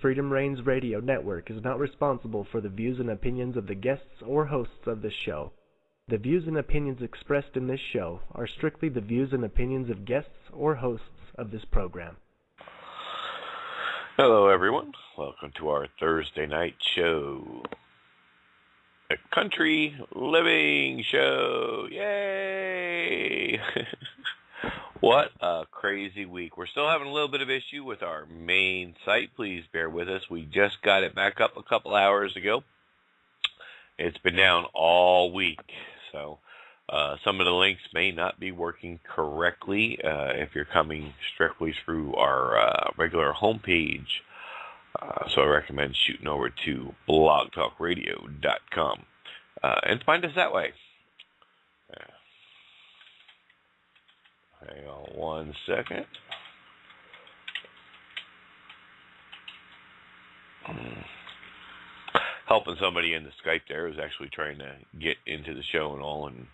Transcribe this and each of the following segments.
Freedom Reigns Radio Network is not responsible for the views and opinions of the guests or hosts of this show. The views and opinions expressed in this show are strictly the views and opinions of guests or hosts of this program. Hello, everyone. Welcome to our Thursday night show. A country living show. Yay! What a crazy week. We're still having a little bit of issue with our main site. Please bear with us. We just got it back up a couple hours ago. It's been down all week. So some of the links may not be working correctly if you're coming strictly through our regular homepage. So I recommend shooting over to blogtalkradio.com and find us that way. Hang on one second. Helping somebody in the Skype there who's actually trying to get into the show and all, and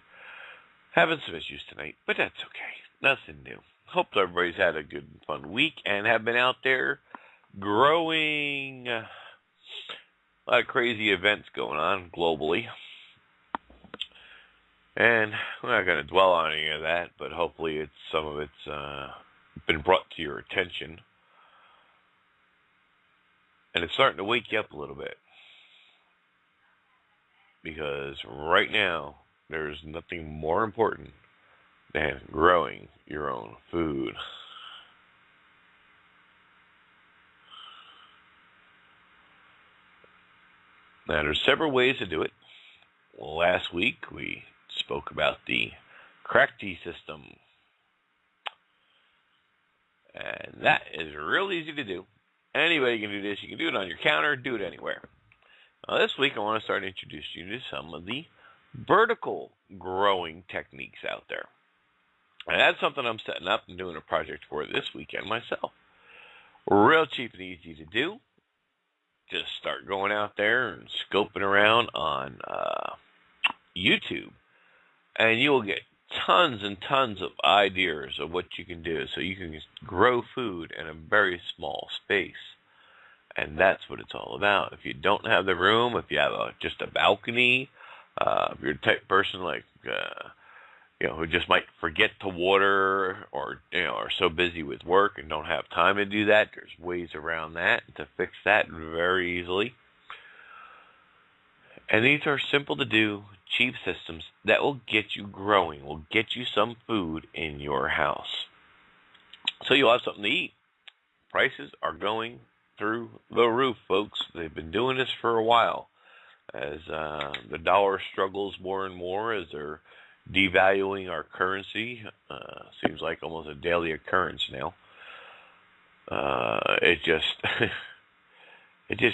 having some issues tonight, but that's okay. Nothing new. Hope everybody's had a good and fun week and have been out there growing. A lot of crazy events going on globally. And we're not going to dwell on any of that, but hopefully some of it's been brought to your attention. And it's starting to wake you up a little bit. Because right now, there's nothing more important than growing your own food. Now, there's several ways to do it. Last week, we spoke about the crack tea system. And that is real easy to do. Anybody can do this. You can do it on your counter, do it anywhere. This week I want to start introducing you to some of the vertical growing techniques out there. And that's something I'm setting up and doing a project for this weekend myself. Real cheap and easy to do. Just start going out there and scoping around on YouTube. And you will get tons and tons of ideas of what you can do. So you can grow food in a very small space. And that's what it's all about. If you don't have the room, if you have just a balcony, if you're the type of person like, who just might forget to water or, are so busy with work and don't have time to do that, there's ways around that to fix that very easily. And these are simple to do, cheap systems that will get you growing, will get you some food in your house. So you'll have something to eat. Prices are going through the roof, folks. They've been doing this for a while. As the dollar struggles more and more, as they're devaluing our currency, seems like almost a daily occurrence now. It just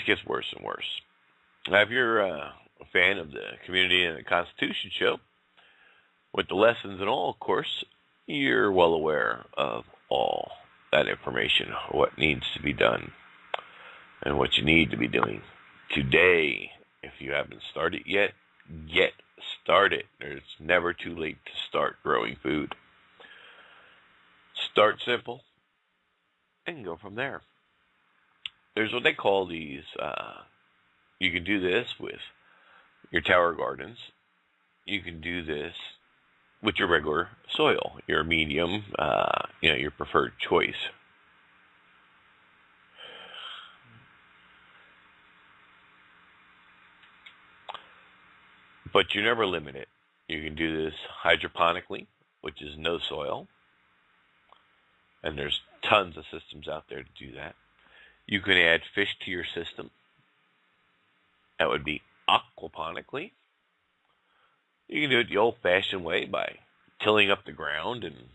gets worse and worse. Now, if you're a fan of the Community and the Constitution show, with the lessons and all, of course, you're well aware of all that information, what needs to be done, and what you need to be doing today. If you haven't started yet, get started. It's never too late to start growing food. Start simple and go from there. There's what they call these, you can do this with your tower gardens. You can do this with your regular soil, your medium, your preferred choice. But you're never limited. You can do this hydroponically, which is no soil. And there's tons of systems out there to do that. You can add fish to your system. That would be aquaponically. You can do it the old-fashioned way by tilling up the ground and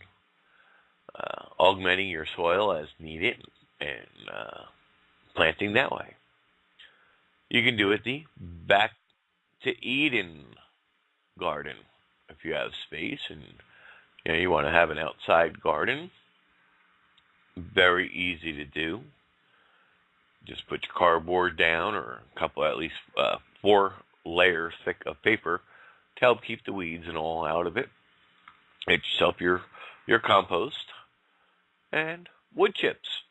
augmenting your soil as needed and planting that way. You can do it the back to Eden garden if you have space and you want to have an outside garden. Very easy to do. Just put your cardboard down, or a couple, at least 4 layers thick of paper to help keep the weeds and all out of it. Get yourself your compost and wood chips.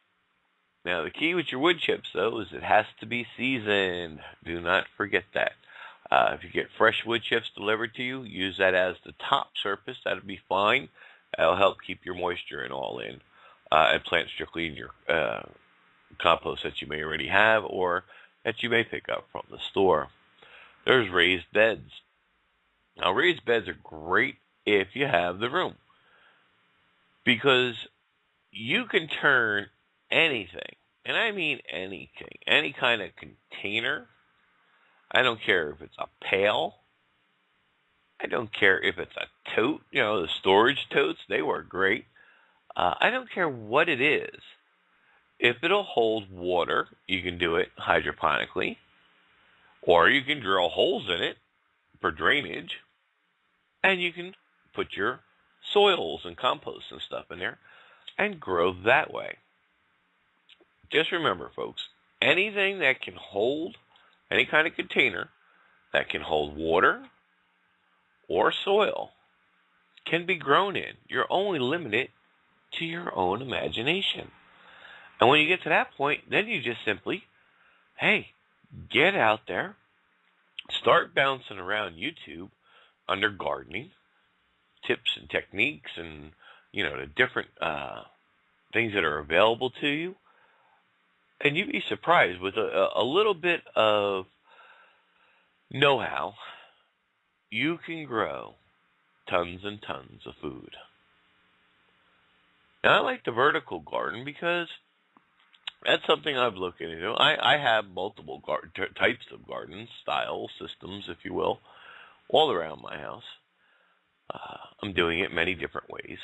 Now, the key with your wood chips, though, is it has to be seasoned. Do not forget that. If you get fresh wood chips delivered to you, use that as the top surface. That'll be fine. That'll help keep your moisture and all in. And plant strictly in your compost that you may already have or that you may pick up from the store. There's raised beds. Now, raised beds are great if you have the room, because you can turn anything, and I mean anything, any kind of container. I don't care if it's a pail. I don't care if it's a tote. The storage totes, they work great. I don't care what it is. If it'll hold water, you can do it hydroponically, or you can drill holes in it for drainage, and you can put your soils and compost and stuff in there and grow that way. Just remember, folks, anything that can hold, any kind of container that can hold water or soil can be grown in. You're only limited to your own imagination. And when you get to that point, then you just simply, get out there, start bouncing around YouTube under gardening, tips and techniques and, the different things that are available to you. And you'd be surprised with a little bit of know-how, you can grow tons and tons of food. Now, I like the vertical garden because that's something I've looked into. I have multiple types of garden styles, systems, if you will, all around my house. I'm doing it many different ways.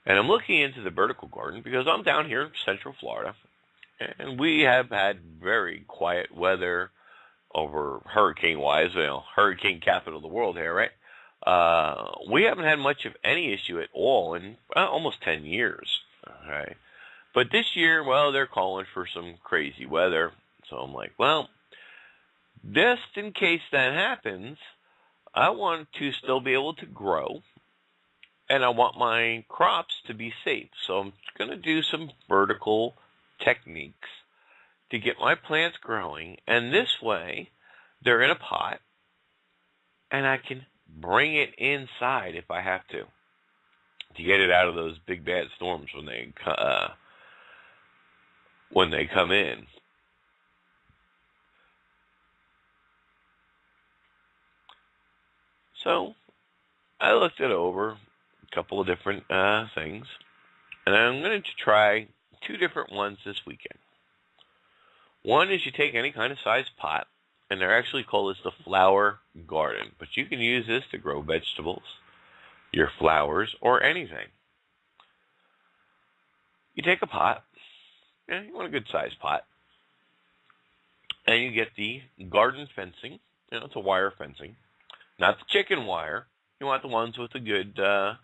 And I'm looking into the vertical garden because I'm down here in Central Florida, and we have had very quiet weather over hurricane-wise, hurricane capital of the world here, right? We haven't had much of any issue at all in almost 10 years, okay? But this year, they're calling for some crazy weather. So I'm like, just in case that happens, I want to still be able to grow, and I want my crops to be safe. So I'm going to do some vertical techniques to get my plants growing, and this way, they're in a pot, and I can bring it inside if I have to get it out of those big bad storms when they come in. So I looked it over, a couple of different things, and I'm going to try two different ones this weekend. One is you take any kind of size pot, and they're actually called the flower garden, but you can use this to grow vegetables, your flowers, or anything. You take a pot, you want a good size pot, and you get the garden fencing. It's a wire fencing, not the chicken wire. You want the ones with a good, a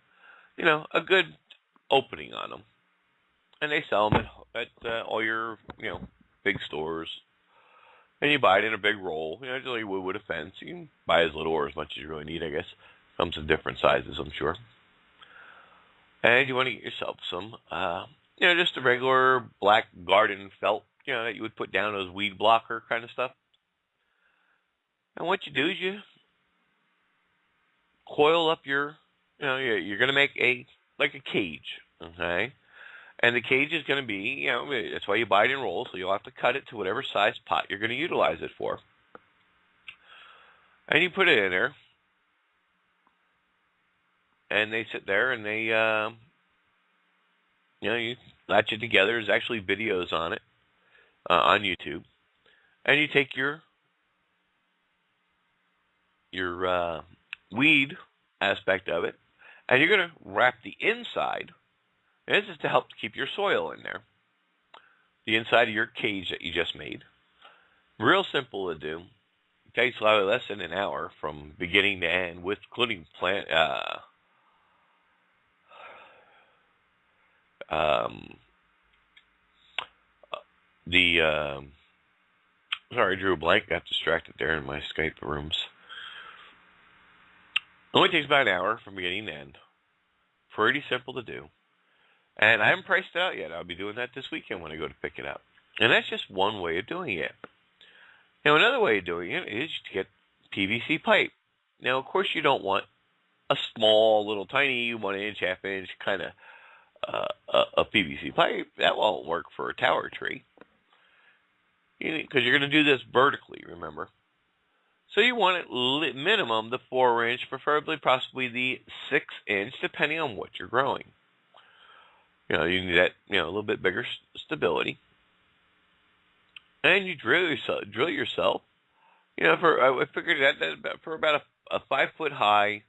good opening on them. And they sell them at all your, big stores. And you buy it in a big roll, just like you would with a fence. You can buy as little or as much as you really need, I guess. Comes in different sizes, I'm sure. And you want to get yourself some, just a regular black garden felt, that you would put down those weed blocker kind of stuff. And what you do is you coil up your, you're going to make a cage, okay? And the cage is going to be, that's why you buy it in rolls, so you'll have to cut it to whatever size pot you're going to utilize it for. And you put it in there, and they sit there, and they, you latch it together. There's actually videos on it, on YouTube. And you take your weed aspect of it, and you're going to wrap the inside. And this is to help keep your soil in there. The inside of your cage that you just made. Real simple to do. It takes slightly less than an hour from beginning to end, with including plant. Sorry, I drew a blank. Got distracted there in my Skype rooms. It only takes about an hour from beginning to end. Pretty simple to do. And I haven't priced it out yet. I'll be doing that this weekend when I go to pick it up. And that's just one way of doing it. Now, another way of doing it is to get PVC pipe. Now, of course, you don't want a small, little, tiny 1 inch, half-inch kind of a PVC pipe. That won't work for a tower tree. Because you're going to do this vertically, remember. So you want it minimum the 4 inch, preferably possibly the 6 inch, depending on what you're growing. You need that, a little bit bigger stability. And you drill yourself. I figured that for about a 5 foot high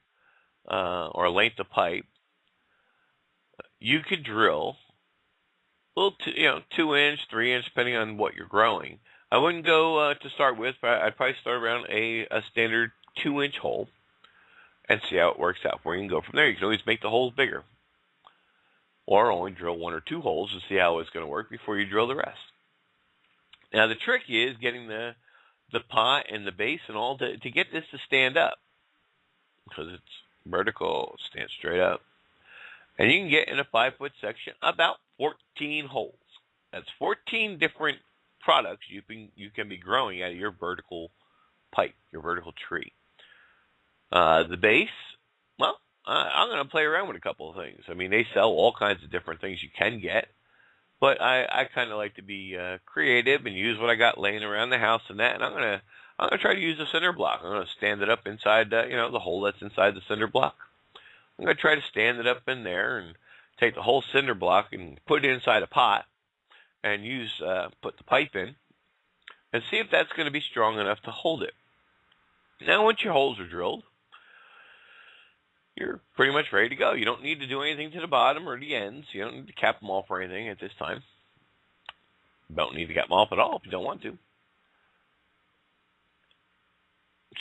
or a length of pipe, you could drill a little, 2 inch, 3 inch, depending on what you're growing. I wouldn't go to start with, but I'd probably start around a standard 2 inch hole and see how it works out. Where you can go from there. You can always make the holes bigger, or only drill 1 or 2 holes to see how it's going to work before you drill the rest. Now the trick is getting the pot and the base and all to get this to stand up, because it's vertical, it stands straight up. And you can get in a 5 foot section about 14 holes. That's 14 different products you can be growing out of your vertical pipe, your vertical tree. The base, well, I'm going to play around with a couple of things. I mean, they sell all kinds of different things you can get, but I kind of like to be creative and use what I got laying around the house and that. And I'm gonna try to use a cinder block. I'm gonna stand it up inside the hole that's inside the cinder block. I'm gonna try to stand it up in there and take the whole cinder block and put it inside a pot and put the pipe in and see if that's going to be strong enough to hold it. Now, once your holes are drilled, you're pretty much ready to go. You don't need to do anything to the bottom or the ends. You don't need to cap them off or anything at this time. You don't need to cap them off at all if you don't want to.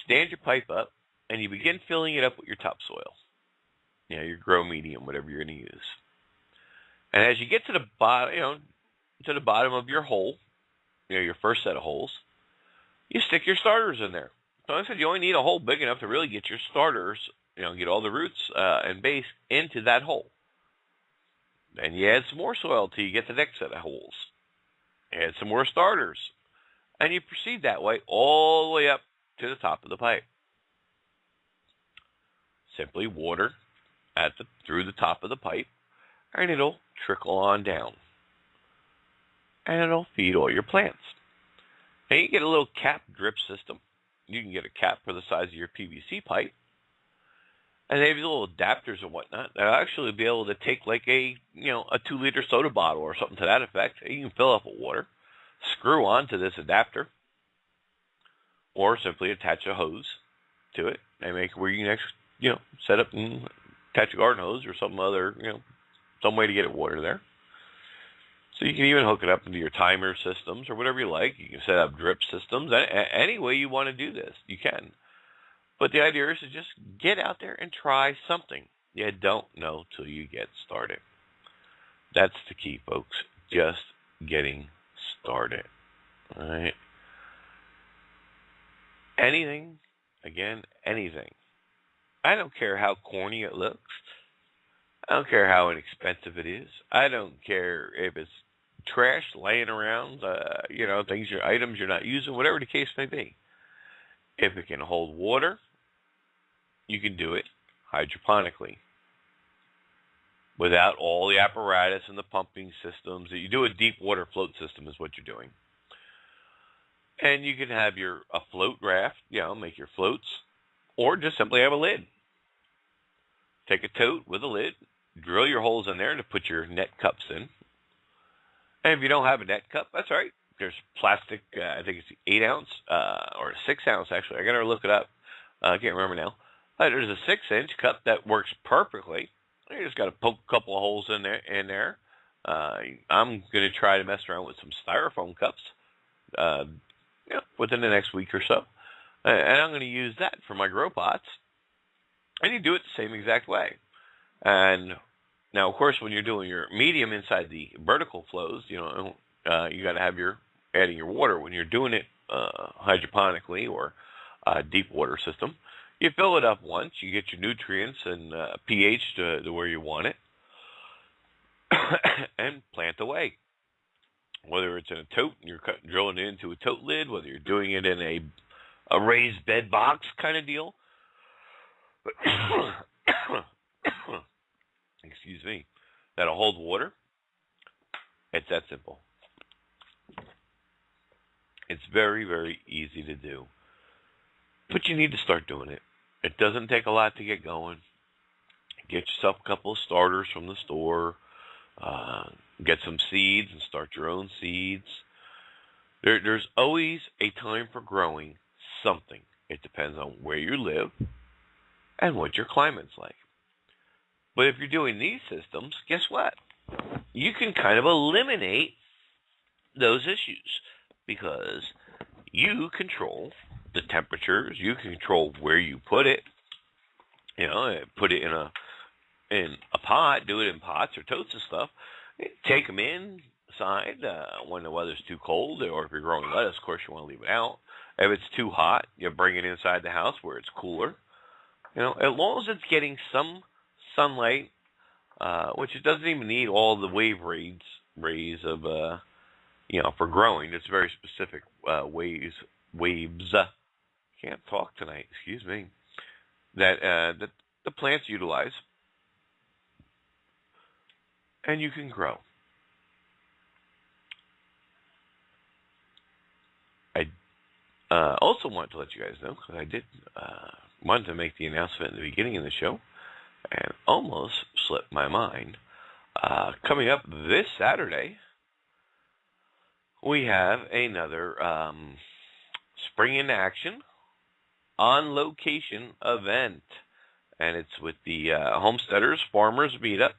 Stand your pipe up, and you begin filling it up with your topsoil. Your grow medium, whatever you're going to use. And as you get to the bottom of your hole, your first set of holes, you stick your starters in there. So I said you only need a hole big enough to really get your starters, get all the roots and base into that hole. Then you add some more soil till you get the next set of holes. Add some more starters. And you proceed that way all the way up to the top of the pipe. Simply water through the top of the pipe, and it'll trickle on down. And it'll feed all your plants. And you get a little cap drip system. You can get a cap for the size of your PVC pipe. And they have little adapters and whatnot that'll actually be able to take like a 2-liter soda bottle or something to that effect. You can fill up with water, screw onto this adapter, or simply attach a hose to it and make where you can actually, set up and attach a garden hose or some other, some way to get it water there. So you can even hook it up into your timer systems or whatever you like. You can set up drip systems. Any way you want to do this, you can. But the idea is to just get out there and try something. You don't know till you get started. That's the key, folks. Just getting started. All right. Anything. I don't care how corny it looks. I don't care how inexpensive it is. I don't care if it's trash laying around, items you're not using, whatever the case may be. If it can hold water, you can do it hydroponically without all the apparatus and the pumping systems. You do a deep water float system is what you're doing. And you can have a float raft, make your floats, or just simply have a lid. Take a tote with a lid, drill your holes in there to put your net cups in. And if you don't have a net cup, that's all right. There's plastic, I think it's 8 ounce, or 6 ounce actually. I got to look it up. I can't remember now. There's a 6-inch cup that works perfectly. You just got to poke a couple of holes in there. I'm going to try to mess around with some styrofoam cups, within the next week or so. And I'm going to use that for my grow pots. And you do it the same exact way. And now, of course, when you're doing your medium inside the vertical flows, you got to have adding your water. When you're doing it hydroponically or a deep water system, you fill it up once. You get your nutrients and pH to where you want it. and plant away. Whether it's in a tote and you're drilling it into a tote lid, whether you're doing it in a raised bed box kind of deal. Excuse me. That'll hold water. It's that simple. It's very, very easy to do. But you need to start doing it. It doesn't take a lot to get going. Get yourself a couple of starters from the store. Get some seeds and start your own seeds. There's always a time for growing something. It depends on where you live and what your climate's like. But if you're doing these systems, guess what? You can kind of eliminate those issues because you control the temperatures. You control where you put it. You know, put it in a pot, do it in pots or totes and stuff. Take them inside when the weather's too cold, or if you're growing lettuce, of course, you want to leave it out. If it's too hot, you bring it inside the house where it's cooler. You know, as long as it's getting some sunlight, which it doesn't even need all the wave rays of, for growing. It's very specific waves. Can't talk tonight. Excuse me. That the plants utilize. And you can grow. I also want to let you guys know, because I did wanted to make the announcement in the beginning of the show, and almost slipped my mind. Coming up this Saturday, we have another Spring in Action on location event, and it's with the Homesteaders Farmers Meetup.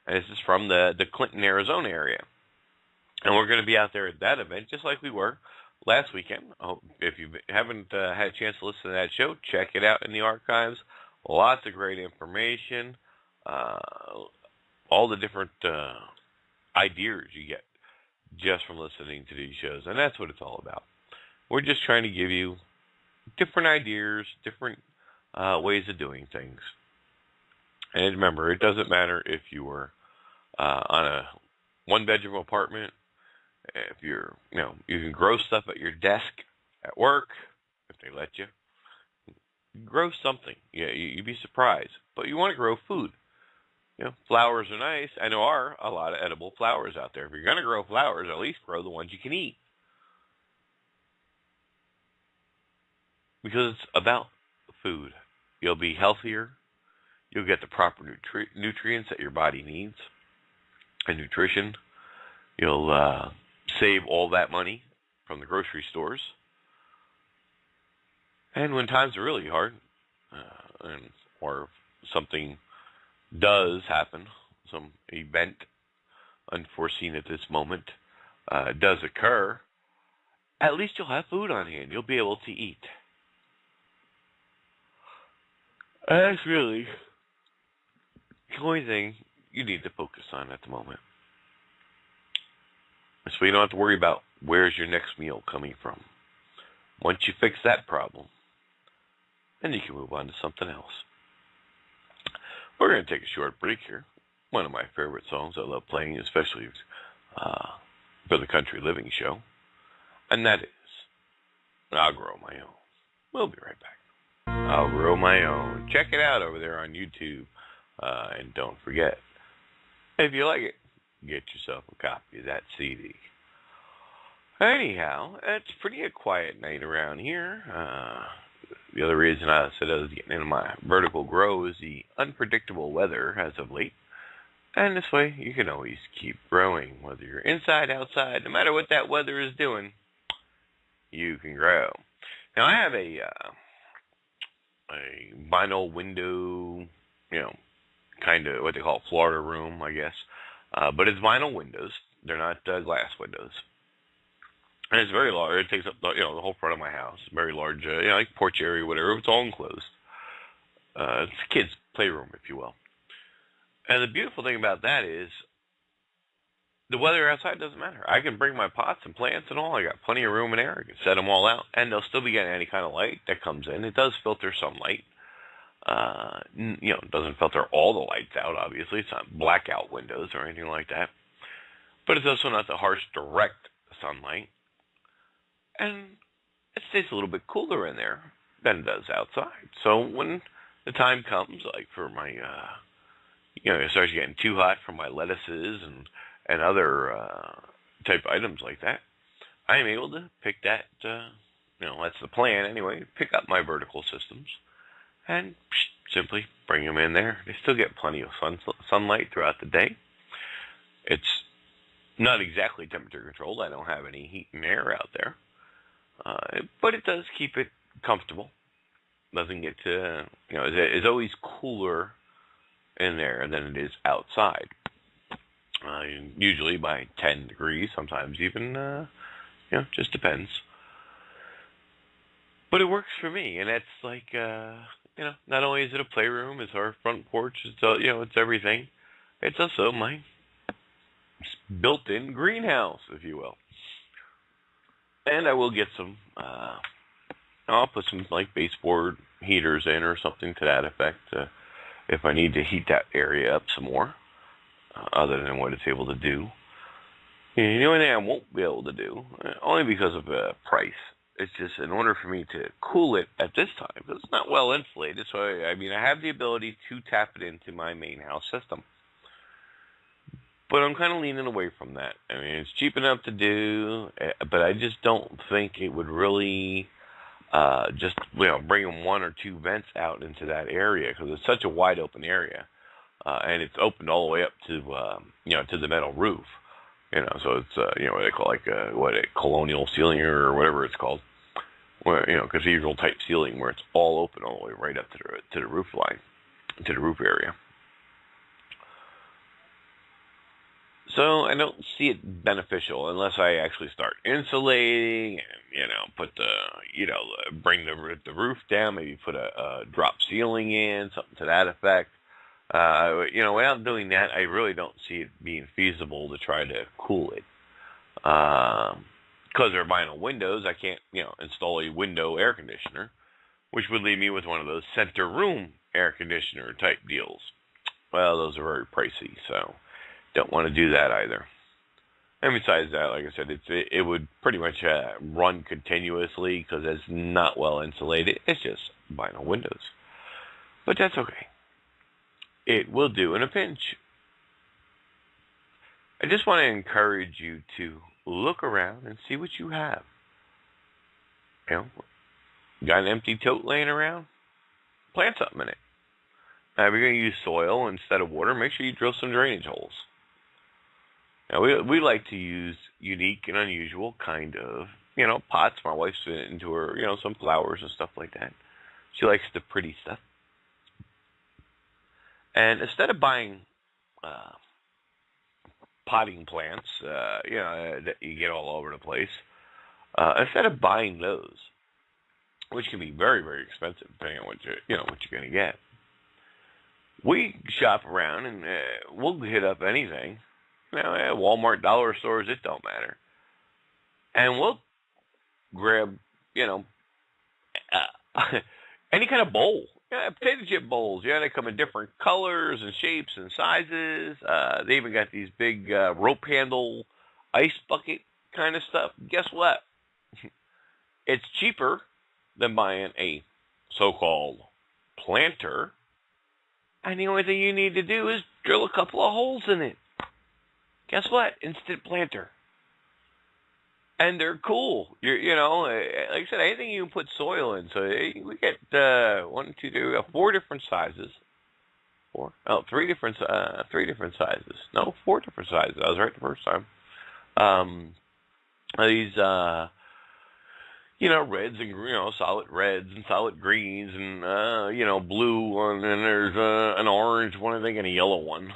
And this is from the Clinton, Arizona area. And we're going to be out there at that event, just like we were last weekend. If you haven't had a chance to listen to that show, check it out in the archives. Lots of great information. All the different ideas you get just from listening to these shows. And that's what it's all about. We're just trying to give you different ideas, different ways of doing things. And remember, it doesn't matter if you were on a one-bedroom apartment. If you can grow stuff at your desk at work, if they let you. Grow something. Yeah, you'd be surprised. But you want to grow food. You know, flowers are nice, and there are a lot of edible flowers out there. If you're going to grow flowers, at least grow the ones you can eat. Because it's about food. You'll be healthier. You'll get the proper nutrients that your body needs and nutrition. You'll save all that money from the grocery stores. And when times are really hard, or something does happen, some event unforeseen at this moment does occur, at least you'll have food on hand. You'll be able to eat. That's really the only thing you need to focus on at the moment. So you don't have to worry about where's your next meal coming from. Once you fix that problem, then you can move on to something else. We're going to take a short break here. One of my favorite songs I love playing, especially for the Country Living Show. And that is, I'll Grow My Own. We'll be right back. I'll Grow My Own. Check it out over there on YouTube. And don't forget, if you like it, get yourself a copy of that CD. Anyhow, it's pretty a quiet night around here. The other reason I said I was getting into my vertical grow is the unpredictable weather as of late. And this way, you can always keep growing, whether you're inside, outside, no matter what that weather is doing, you can grow. Now, I have a vinyl window, kind of what they call Florida room, I guess. But it's vinyl windows. They're not glass windows. And it's very large. It takes up the whole front of my house. Very large, like porch area, whatever. It's all enclosed. It's a kid's playroom, if you will. And the beautiful thing about that is the weather outside doesn't matter. I can bring my pots and plants and all. I got plenty of room in there. I can set them all out, and they'll still be getting any kind of light that comes in. It does filter some light. It doesn't filter all the lights out, obviously. It's not blackout windows or anything like that. But it's also not the harsh, direct sunlight. And it stays a little bit cooler in there than it does outside. So when the time comes, like for my, it starts getting too hot for my lettuces and other type items like that, I am able to pick that, that's the plan anyway, pick up my vertical systems and simply bring them in there. They still get plenty of sunlight throughout the day. It's not exactly temperature controlled. I don't have any heat and air out there. But it does keep it comfortable. Doesn't get to, it's always cooler in there than it is outside. Usually by 10 degrees, sometimes even, just depends. But it works for me, and that's like, not only is it a playroom, it's our front porch, it's everything. It's also my built-in greenhouse, if you will. And I will get some, I'll put some like baseboard heaters in or something to that effect if I need to heat that area up some more, other than what it's able to do. And the only thing I won't be able to do, only because of price, it's just in order for me to cool it at this time, because it's not well insulated, so I have the ability to tap it into my main house system. But I'm kind of leaning away from that. It's cheap enough to do, but I just don't think it would really bring 1 or 2 vents out into that area, because it's such a wide open area, and it's opened all the way up to to the metal roof. So it's what they call a colonial ceiling or whatever it's called, where cathedral type ceiling where it's all open all the way right up to the roof line, to the roof area. So I don't see it beneficial unless I actually start insulating and put bring the roof down, maybe put a drop ceiling in, something to that effect. Without doing that, I really don't see it being feasible to try to cool it. Because they're vinyl windows, I can't, install a window air conditioner, which would leave me with one of those center room air conditioner type deals. Well, those are very pricey, so don't want to do that either. And besides that, like I said, it would pretty much run continuously because it's not well insulated. It's just vinyl windows. But that's okay. It will do in a pinch. I just want to encourage you to look around and see what you have. Got an empty tote laying around? Plant something in it. Now, if you're going to use soil instead of water, make sure you drill some drainage holes. Now, we like to use unique and unusual kind of, pots. My wife's into her, some flowers and stuff like that. She likes the pretty stuff. And instead of buying potting plants, that you get all over the place, instead of buying those, which can be very, very expensive depending on what you're going to get, we shop around and we'll hit up anything. Walmart, dollar stores, it don't matter. And we'll grab, any kind of bowl. Potato chip bowls. They come in different colors and shapes and sizes. They even got these big rope handle ice bucket kind of stuff. Guess what? It's cheaper than buying a so-called planter. And the only thing you need to do is drill a couple of holes in it. Guess what? Instant planter. And they're cool. Like I said, anything you can put soil in. So we get 4 different sizes. 3 different sizes. No, 4 different sizes. I was right the first time. These reds and solid reds and solid greens and blue one, and there's an orange one, I think, and a yellow one.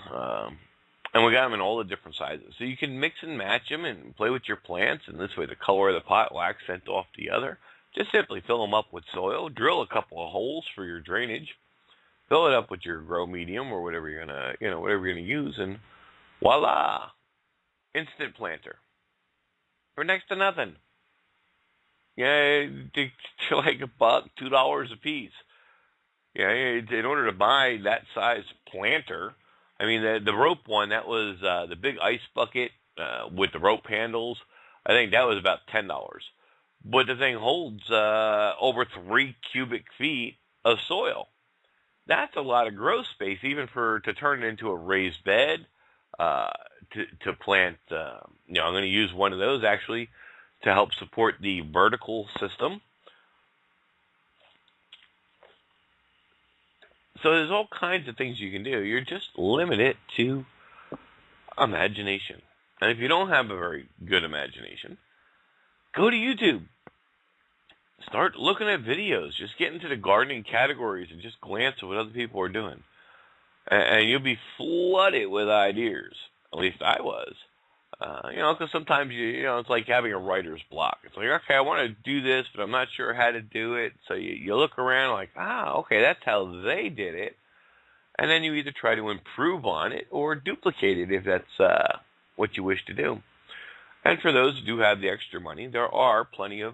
And we got them in all the different sizes. So you can mix and match them and play with your plants, and this way the color of the pot will accent off the other. Just simply fill them up with soil, drill a couple of holes for your drainage, fill it up with your grow medium or whatever you're gonna use, and voila, instant planter for next to nothing. Yeah, to like $1, $2 a piece. Yeah, in order to buy that size planter, I mean the rope one, that was the big ice bucket with the rope handles. I think that was about $10. But the thing holds over 3 cubic feet of soil. That's a lot of grow space, even to turn it into a raised bed to plant. I'm going to use one of those actually to help support the vertical system. So there's all kinds of things you can do. You're just limited to imagination. And if you don't have a very good imagination, go to YouTube. Start looking at videos. Just get into the gardening categories and just glance at what other people are doing. And you'll be flooded with ideas. At least I was. Because sometimes, it's like having a writer's block. It's like, okay, I want to do this, but I'm not sure how to do it. So you look around like, okay, that's how they did it. And then you either try to improve on it or duplicate it if that's what you wish to do. And for those who do have the extra money, there are plenty of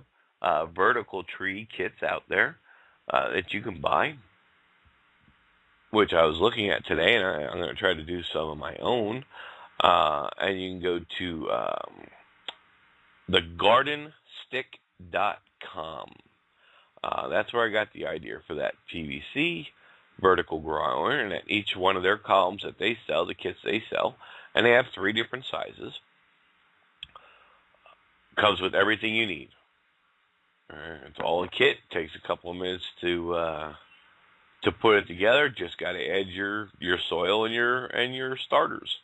vertical tree kits out there that you can buy, which I was looking at today, and I'm going to try to do some of my own. And you can go to thegardenstick.com. That's where I got the idea for that PVC vertical grower, and at each one of their columns that they sell, the kits they sell, and they have 3 different sizes. Comes with everything you need. It's all a kit. Takes a couple of minutes to put it together. Just got to add your soil and your starters.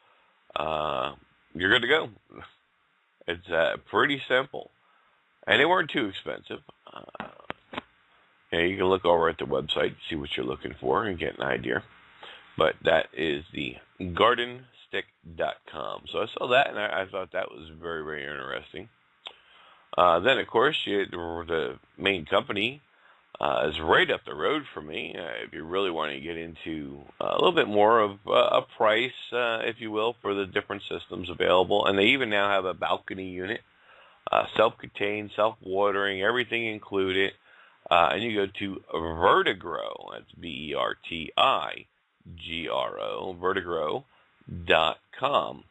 You're good to go. It's pretty simple, and they weren't too expensive. You can look over at the website, see what you're looking for, and get an idea. But that is the gardenstick.com. So I saw that, and I thought that was very, very interesting. Then, of course, the main company is right up the road from me. If you really want to get into a little bit more of a price, if you will, for the different systems available. And they even now have a balcony unit, self-contained, self-watering, everything included. And you go to Vertigro, that's VERTIGRO, vertigro.com.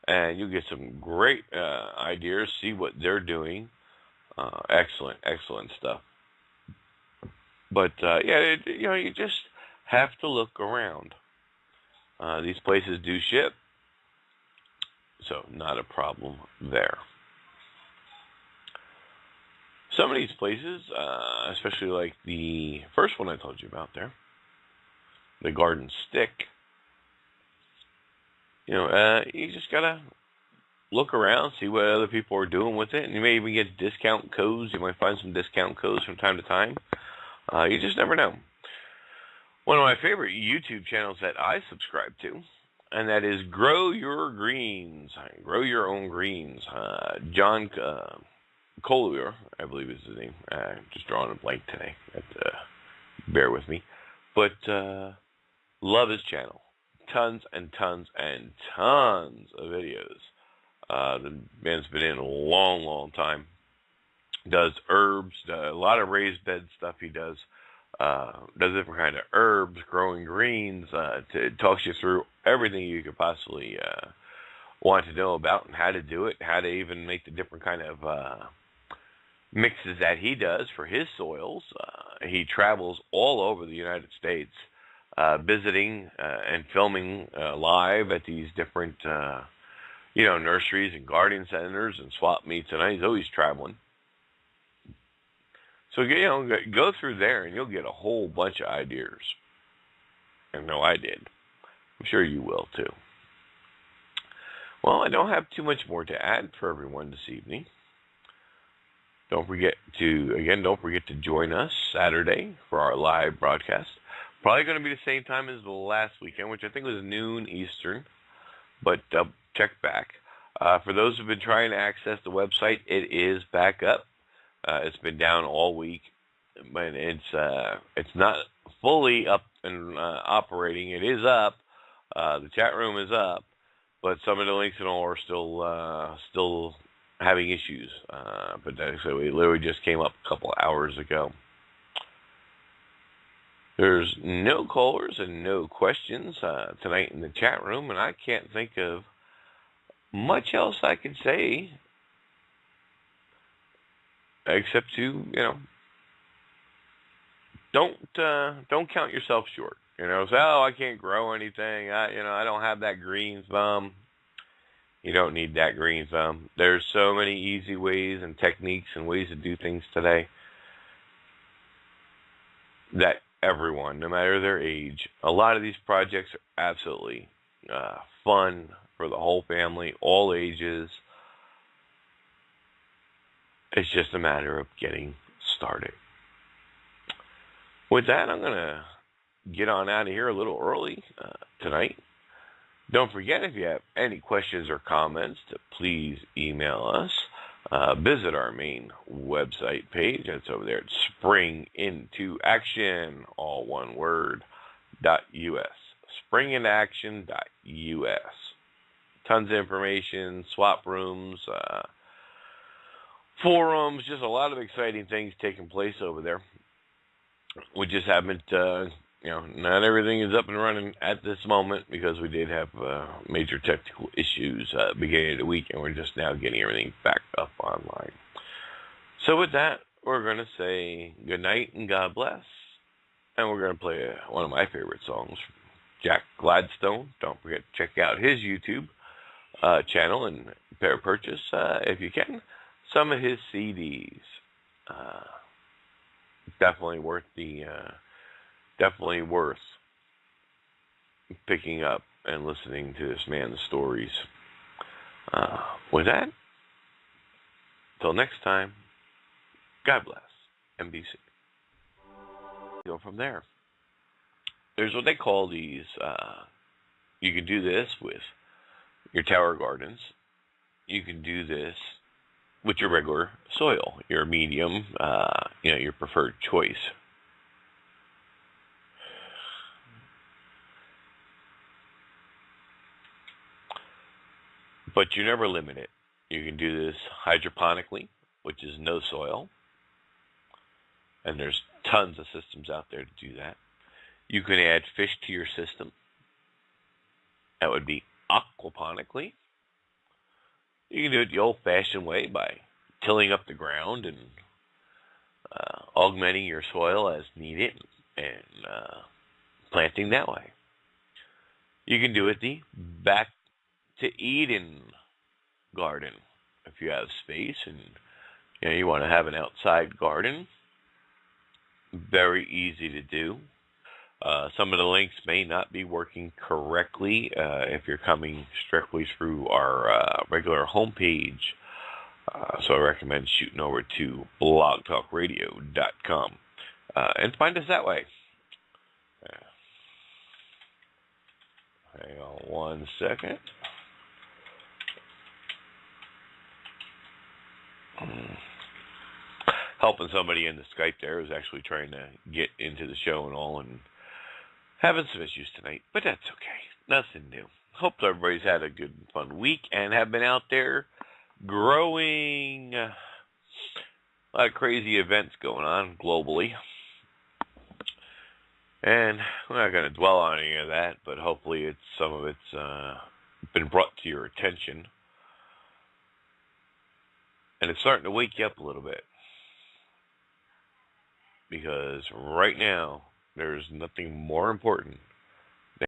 And you'll get some great ideas, see what they're doing. Excellent stuff. But, you just have to look around. These places do ship, so not a problem there. Some of these places, especially like the first one I told you about there, the Garden Stick, you just got to look around, see what other people are doing with it, and you may even get discount codes. You might find some discount codes from time to time. You just never know. One of my favorite YouTube channels that I subscribe to, and that is Grow Your Greens, Grow Your Own Greens. John Collier, I believe is his name. Just drawing a blank today. Bear with me. But love his channel. Tons and tons and tons of videos. The man's been in a long, long time. Does herbs, a lot of raised bed stuff he does. Does different kind of herbs, growing greens. Talks you through everything you could possibly want to know about and how to do it, how to even make the different kind of mixes that he does for his soils. He travels all over the United States, visiting and filming live at these different nurseries and garden centers and swap meets, and he's always traveling. So, go through there and you'll get a whole bunch of ideas. I know I did. I'm sure you will too. Well, I don't have too much more to add for everyone this evening. Don't forget to join us Saturday for our live broadcast. Probably going to be the same time as the last weekend, which I think was noon Eastern, but check back. For those who've been trying to access the website, it is back up. It's been down all week, but it's not fully up and operating. It is up. The chat room is up, but some of the links and all are still having issues. But so it literally just came up a couple hours ago. There's no callers and no questions tonight in the chat room, and I can't think of much else I can say except to, don't count yourself short. Say, oh, I can't grow anything. I don't have that green thumb. You don't need that green thumb. There's so many easy ways and techniques and ways to do things today that everyone, no matter their age, a lot of these projects are absolutely fun for the whole family, all ages. It's just a matter of getting started. With that, I'm going to get on out of here a little early tonight. Don't forget, if you have any questions or comments, to please email us. Visit our main website page. That's over there at springintoaction, all one word, .us. springintoaction.us. Tons of information, swap rooms, forums, just a lot of exciting things taking place over there. We just haven't, not everything is up and running at this moment because we did have major technical issues beginning of the week, and we're just now getting everything back up online. So with that, we're going to say good night and God bless, and we're going to play one of my favorite songs from Jack Gladstone. Don't forget to check out his YouTube channel and purchase, if you can, some of his CDs. Definitely worth picking up and listening to this man's stories. With that, till next time, God bless, NBC. Go from there. There's what they call these, you can do this with your tower gardens. You can do this with your regular soil, your medium, your preferred choice. But you never limit it. You can do this hydroponically, which is no soil. And there's tons of systems out there to do that. You can add fish to your system. That would be aquaponically. You can do it the old-fashioned way by tilling up the ground and augmenting your soil as needed and planting that way. You can do it the back to Eden garden if you have space and you want to have an outside garden. Very easy to do. Some of the links may not be working correctly if you're coming strictly through our regular homepage. So I recommend shooting over to blogtalkradio.com and find us that way. Hang on one second. Helping somebody in the Skype there who's actually trying to get into the show and all, and having some issues tonight, but that's okay. Nothing new. Hope everybody's had a good and fun week and have been out there growing. A lot of crazy events going on globally. And we're not going to dwell on any of that, but hopefully some of it's been brought to your attention. And it's starting to wake you up a little bit. Because right now, there's nothing more important than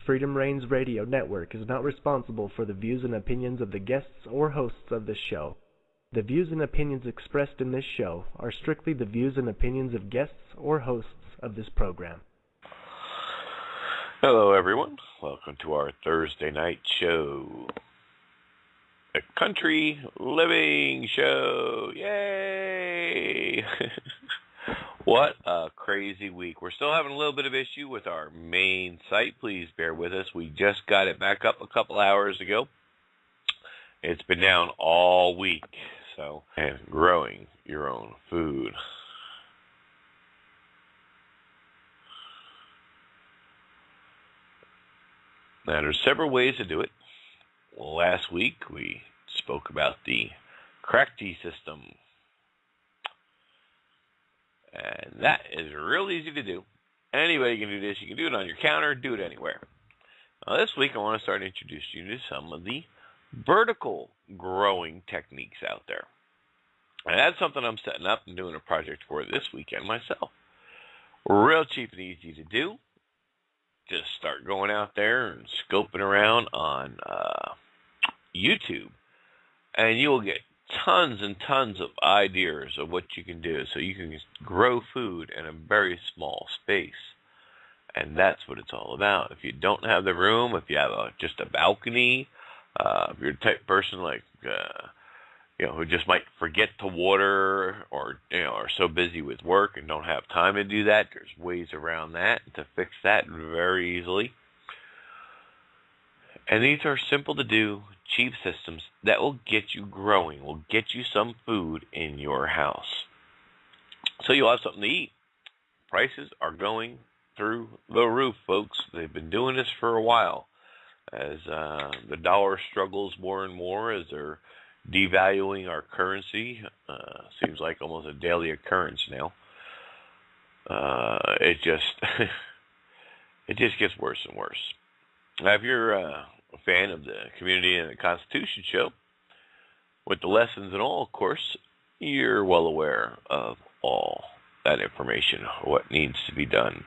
Freedom Reigns Radio Network is not responsible for the views and opinions of the guests or hosts of this show. The views and opinions expressed in this show are strictly the views and opinions of guests or hosts of this program. Hello, everyone. Welcome to our Thursday night show. A country living show. Yay! What a crazy week. We're still having a little bit of issue with our main site. Please bear with us. We just got it back up a couple hours ago. It's been down all week. And growing your own food. Now, there's several ways to do it. Last week, we spoke about the crack tea system. And that is real easy to do. Anybody can do this. You can do it on your counter, do it anywhere. This week, I want to start introducing you to some of the vertical growing techniques out there. And that's something I'm setting up and doing a project for this weekend myself. Real cheap and easy to do. Just start going out there and scoping around on YouTube, and you will get tons and tons of ideas of what you can do. So you can grow food in a very small space. And that's what it's all about. If you don't have the room, if you have just a balcony, if you're the type of person like who just might forget to water, or are so busy with work and don't have time to do that, there's ways around that to fix that very easily. And these are simple to do, cheap systems that will get you growing, will get you some food in your house. So you'll have something to eat. Prices are going through the roof, folks. They've been doing this for a while. As the dollar struggles more and more, as they're devaluing our currency, seems like almost a daily occurrence now. It just gets worse and worse. Now, if you're a fan of the Community and the Constitution show, with the lessons and all, of course, you're well aware of all that information, what needs to be done,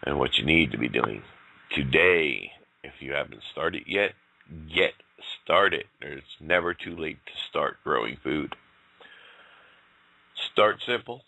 and what you need to be doing today. If you haven't started yet, get started. It's never too late to start growing food. Start simple,